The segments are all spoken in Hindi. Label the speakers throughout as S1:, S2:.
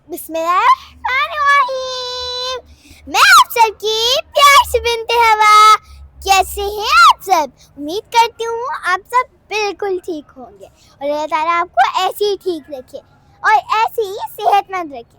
S1: बिस्मिल्लाहिर्रहमानिर्रहीम। मैं आप सबकी प्यार से बिनते हवा। कैसे हैं आप सब? उम्मीद करती हूँ आप सब बिल्कुल ठीक होंगे और अल्लाह ताला आपको ऐसे ही ठीक रखे और ऐसे ही सेहतमंद रखे।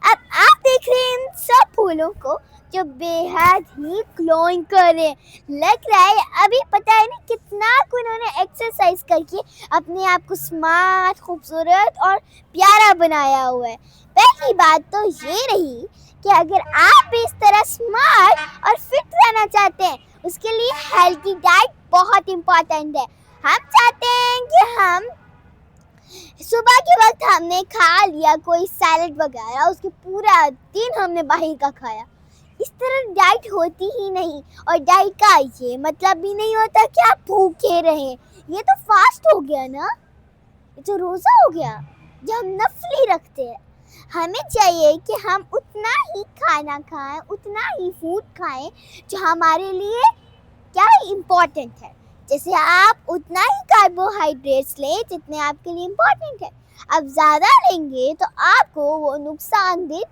S1: अब आप देख रहे हैं इन सब फूलों को जो बेहद ही ग्लोइंग कर रहे हैं। लग रहा है अभी पता है नहीं कितना को इन्होंने एक्सरसाइज करके अपने आप को स्मार्ट, खूबसूरत और प्यारा बनाया हुआ है। पहली बात तो ये रही कि अगर आप भी इस तरह स्मार्ट और फिट रहना चाहते हैं, उसके लिए हेल्थी डाइट बहुत इम्पोर्टेंट है। हम चाहते हैं कि हम सुबह के वक्त हमने खा लिया कोई सैलेड वगैरह, उसके पूरा दिन हमने बाहर का खाया। इस तरह डाइट होती ही नहीं और डाइट का ये मतलब भी नहीं होता कि आप भूखे रहें। ये तो फास्ट हो गया ना, ये तो रोज़ा हो गया जो हम नफली रखते हैं। हमें चाहिए कि हम उतना ही खाना खाएं, उतना ही फूड खाएं जो हमारे लिए क्या इम्पोर्टेंट है। जैसे आप उतना ही कार्बोहाइड्रेट्स लें जितने आपके लिए इम्पोर्टेंट है। अब ज़्यादा लेंगे तो आपको वो नुकसानदेह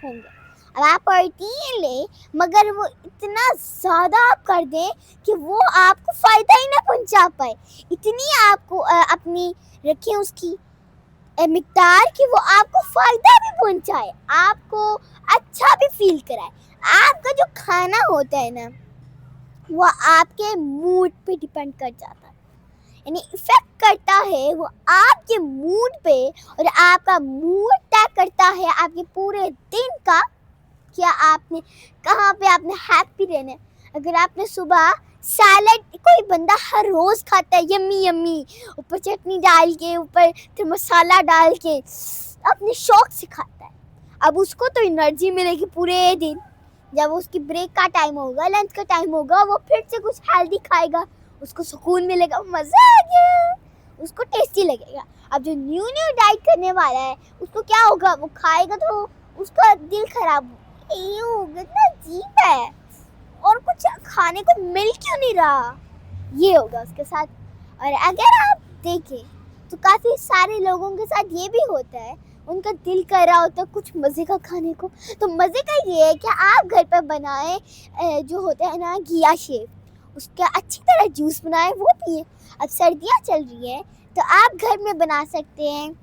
S1: होंगे। अब आप प्रोटीन लें मगर वो इतना ज़्यादा आप कर दें कि वो आपको फ़ायदा ही ना पहुंचा पाए। इतनी आपको अपनी रखें उसकी मिकदार कि वो आपको फ़ायदा भी पहुंचाए, आपको अच्छा भी फील कराए। आपका जो खाना होता है ना, वो आपके मूड पे डिपेंड कर जाता है, यानी इफ़ेक्ट करता है वो आपके मूड पे और आपका मूड तय करता है आपके पूरे दिन का क्या आपने कहाँ पे आपने हैप्पी रहना है। अगर आपने सुबह सैलेड, कोई बंदा हर रोज़ खाता है यम्मी यम्मी, ऊपर चटनी डाल के, ऊपर फिर मसाला डाल के अपने शौक से खाता है। अब उसको तो एनर्जी मिलेगी पूरे दिन। जब उसकी ब्रेक का टाइम होगा, लंच का टाइम होगा, वो फिर से कुछ हेल्दी खाएगा, उसको सुकून मिलेगा, मज़ा आ गया, उसको टेस्टी लगेगा। अब जो न्यू डाइट करने वाला है उसको क्या होगा, वो खाएगा तो उसका दिल खराब, कितना अजीब है और कुछ खाने को मिल क्यों नहीं रहा, ये होगा उसके साथ। और अगर आप देखें तो काफ़ी सारे लोगों के साथ ये भी होता है, उनका दिल कर रहा होता है कुछ मज़े का खाने को। तो मज़े का ये है कि आप घर पर बनाएं, जो होता है ना घिया शेक, उसका अच्छी तरह जूस बनाएं, वो पिए। अब सर्दियाँ चल रही हैं तो आप घर में बना सकते हैं,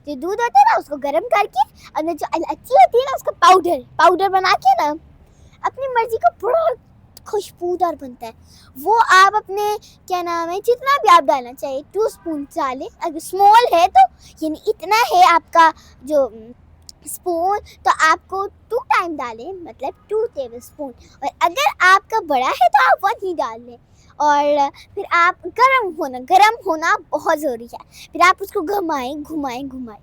S1: जो दूध होता है ना उसको गर्म करके, अंदर जो इलायची होती है ना उसका पाउडर बना के ना, अपनी मर्जी का बड़ा खुशबूदार बनता है वो। आप अपने क्या नाम है, जितना भी आप डालना चाहिए 2 स्पून डालें। अगर स्मॉल है तो यानी इतना है आपका जो स्पून, तो आपको 2 टाइम डालें, मतलब 2 टेबल स्पून। और अगर आपका बड़ा है तो आप 1 ही डाल लें। और फिर आप गरम होना बहुत ज़रूरी है। फिर आप उसको घुमाएं।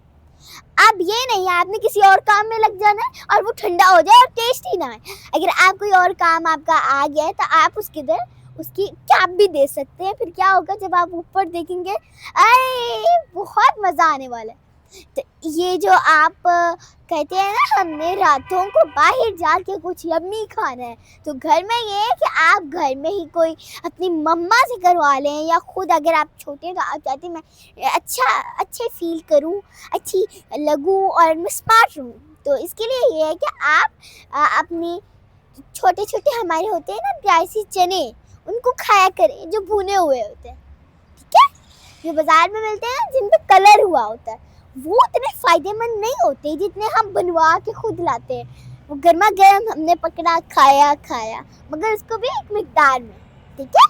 S1: अब ये नहीं आपने किसी और काम में लग जाना है और वो ठंडा हो जाए और टेस्ट ही ना आए। अगर आप कोई और काम आपका आ गया है तो आप उसके इधर उसकी कैप भी दे सकते हैं। फिर क्या होगा जब आप ऊपर देखेंगे, अरे बहुत मज़ा आने वाला है। तो ये जो आप कहते हैं ना हमने रातों को बाहर जाके कुछ यम्मी खाना है, तो घर में ये है कि आप घर में ही कोई अपनी मम्मा से करवा लें, या खुद अगर आप छोटे हैं तो आप चाहते हैं मैं अच्छे फील करूं, अच्छी लगूं और मैं स्मार्ट रहूं, तो इसके लिए ये है कि आप अपनी छोटे छोटे हमारे होते हैं ना ड्राई सी चने, उनको खाया करें जो भुने हुए होते हैं, ठीक है, जो बाज़ार में मिलते हैं जिन पे कलर हुआ होता है, वो इतने फ़ायदेमंद नहीं होते जितने हम बनवा के खुद लाते हैं। वो गर्मा गर्म हमने पकड़ा, खाया, मगर उसको भी एक मिकदार में, ठीक है।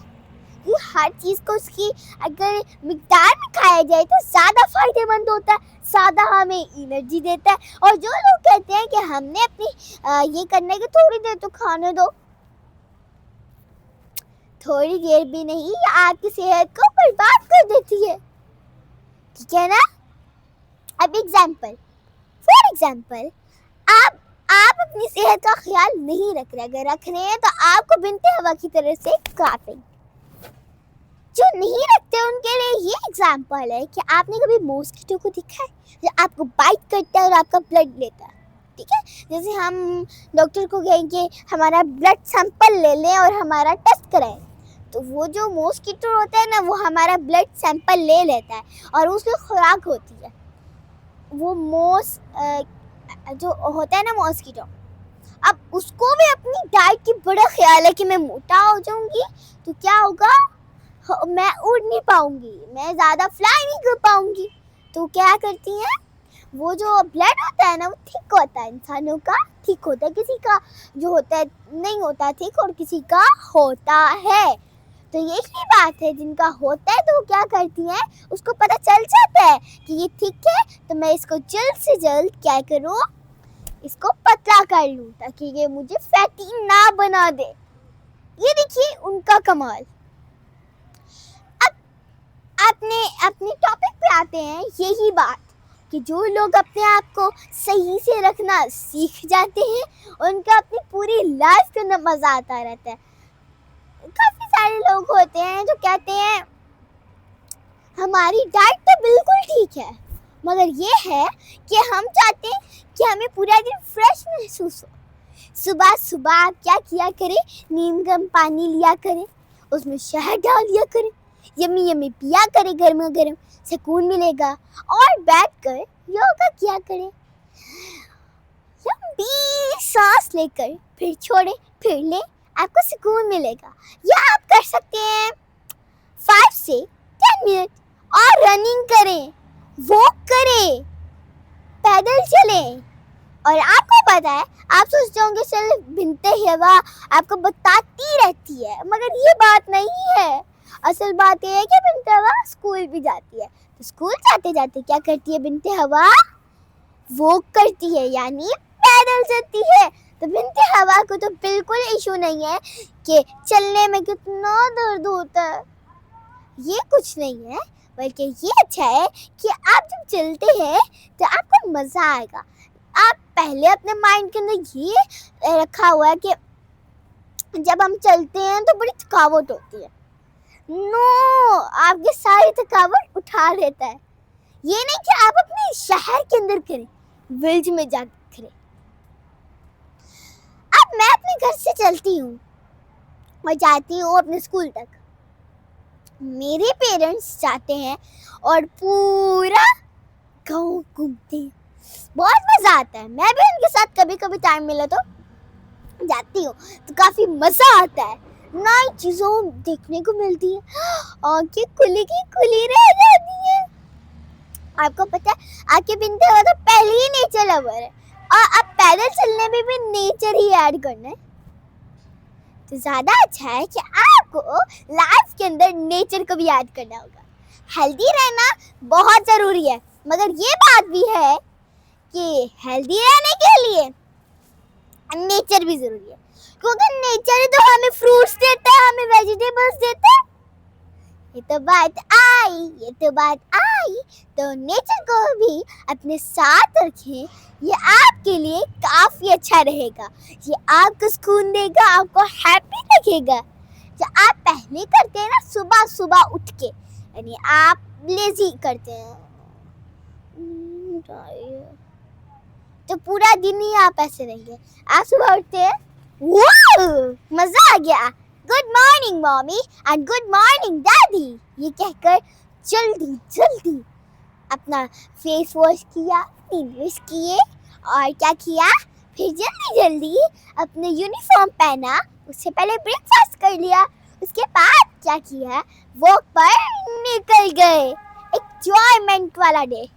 S1: ये हर चीज़ को उसकी अगर मिकदार में खाया जाए तो ज़्यादा फ़ायदेमंद होता है, ज़्यादा हमें एनर्जी देता है। और जो लोग कहते हैं कि हमने अपनी ये करने की थोड़ी देर तो खाने दो, थोड़ी देर भी नहीं, आपकी सेहत को बर्बाद कर देती है, ठीक है ना। अब फॉर एग्जाम्पल आप अपनी सेहत का ख्याल नहीं रख रहे, अगर रख रहे हैं तो आपको बिनते हवा की तरह से काफिंग। जो नहीं रखते उनके लिए ये एग्जाम्पल है कि आपने कभी मॉस्किटो को देखा है जो आपको बाइट करता है और आपका ब्लड लेता है, ठीक है। जैसे हम डॉक्टर को कहेंगे हमारा ब्लड सैंपल ले लें और हमारा टेस्ट कराएं, तो वो जो मॉस्किटो होता है ना वो हमारा ब्लड सैंपल ले लेता है और उसकी खुराक होती है वो जो होता है ना मॉस्किटो, अब उसको भी अपनी डाइट की बड़ा ख्याल है कि मैं मोटा हो जाऊंगी तो क्या होगा, मैं उड़ नहीं पाऊंगी, मैं ज़्यादा फ्लाई नहीं कर पाऊंगी। तो क्या करती हैं, वो जो ब्लड होता है ना वो थिक होता है, इंसानों का थिक होता है, किसी का जो होता है नहीं होता थिक और किसी का होता है। तो यही बात है, जिनका होता है तो वो क्या करती हैं, उसको पता चल जाता है कि ये थिक है तो मैं इसको जल्द से जल्द क्या करूँ, इसको पतला कर लूँ ताकि ये मुझे फैटी ना बना दे। ये देखिए उनका कमाल। अब अपने टॉपिक पे आते हैं, यही बात कि जो लोग अपने आप को सही से रखना सीख जाते हैं उनका अपनी पूरी लाइफ के अंदर मजा आता रहता है। काफी सारे लोग होते हैं जो कहते हैं हमारी डाइट तो बिल्कुल ठीक है, मगर ये है कि हम चाहते हैं कि हमें पूरा दिन फ्रेश महसूस हो। सुबह सुबह आप क्या किया करें, नीम गर्म पानी लिया करें, उसमें शहद डाल दिया करें, यम्मी यम्मी पिया करें गर्मा गर्म, सुकून मिलेगा। और बैठकर योगा किया करें, लंबी सांस लेकर फिर छोड़े फिर ले, आपको सुकून मिलेगा। या आप कर सकते हैं 5 से 10 मिनट और रनिंग करें, वॉक करें, पैदल चलें। और आपको पता है, आप सोचते होंगे चल बिनते हवा आपको बताती रहती है, मगर ये बात नहीं है। असल बात यह है कि बिनते हवा स्कूल भी जाती है, तो स्कूल जाते जाते क्या करती है बिनते हवा, वॉक करती है, यानी पैदल चलती है। तो बिनते हवा को तो बिल्कुल इशू नहीं है कि चलने में कितना दर्द होता है, ये कुछ नहीं है, बल्कि ये अच्छा है कि आप जब चलते हैं तो आपको मज़ा आएगा। आप पहले अपने माइंड के अंदर ये रखा हुआ है कि जब हम चलते हैं तो बड़ी थकावट होती है। नो, आपकी सारी थकावट उठा लेता है। ये नहीं कि आप अपने शहर के अंदर करें, विलेज में जाकर करें। अब मैं अपने घर से चलती हूँ और जाती हूँ अपने स्कूल तक। मेरे पेरेंट्स जाते हैं और पूरा गाँव घूमते हैं, बहुत मज़ा आता है। मैं भी उनके साथ कभी कभी टाइम मिला तो जाती हूँ, तो काफ़ी मज़ा आता है, नई चीज़ों देखने को मिलती है, आंखें खुली की खुली रह जाती है। आपको पता है, आंखें बिनते हुए तो पहले ही नेचर लवर है, और अब पैदल चलने में भी नेचर ही ऐड करना है, तो ज़्यादा अच्छा है कि आपको लाइफ के अंदर नेचर को भी ऐड करना होगा। हेल्दी रहना बहुत ज़रूरी है, मगर ये बात भी है कि हेल्दी रहने के लिए नेचर भी ज़रूरी है, क्योंकि नेचर ही तो हमें फ्रूट्स देता है, हमें वेजिटेबल्स देता है। ये तो बात आई, तो नेचर को भी अपने साथ रखें, ये आपके लिए काफ़ी अच्छा रहेगा, ये आपको सुकून देगा, आपको हैप्पी रखेगा। जो आप पहले करते हैं ना सुबह सुबह उठ के, यानी आप लेजी करते हैं तो पूरा दिन ही आप ऐसे रहेंगे। आप सुबह उठते हैं, मज़ा आ गया, good morning mommy and good morning daddy, ये कहकर जल्दी जल्दी अपना फेस वॉश किया, नींद किए, और क्या किया, फिर जल्दी जल्दी अपने यूनिफॉर्म पहना, उससे पहले ब्रेकफास्ट कर लिया, उसके बाद क्या किया, वॉक पर निकल गए। एंजॉयमेंट वाला डे।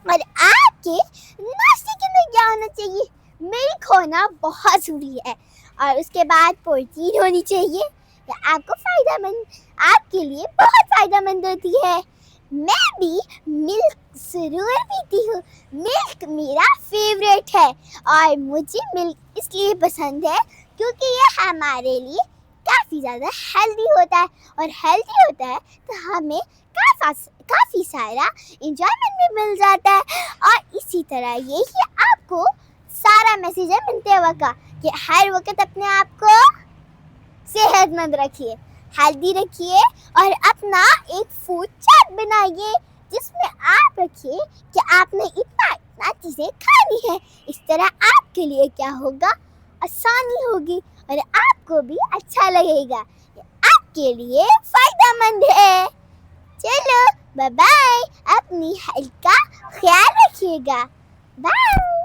S1: और आपके नाश्ते के अंदर क्या होना चाहिए, मिल्क होना बहुत ज़रूरी है, और उसके बाद प्रोटीन होनी चाहिए, आपको फ़ायदेमंद, आपके लिए बहुत फ़ायदेमंद होती है। मैं भी मिल्क ज़रूर पीती हूँ, मिल्क मेरा फेवरेट है, और मुझे मिल्क इसलिए पसंद है क्योंकि ये हमारे लिए काफ़ी ज़्यादा हेल्दी होता है, और हेल्दी होता है तो हमें काफ़ी सारा इंजॉयमेंट भी मिल जाता है। और इसी तरह यही आपको सारा मैसेज है मिलते हुए का कि हर वक्त अपने आप को सेहतमंद रखिए, हेल्दी रखिए, और अपना एक फूड चार्ट बनाइए जिसमें आप रखिए कि आपने इतना चीज़ें खानी है। इस तरह आपके लिए क्या होगा, आसानी होगी और आपको भी अच्छा लगेगा, आपके लिए फ़ायदेमंद है। चलो बाय बाय, अपनी हेल्थ का ख्याल रखिएगा। बाय।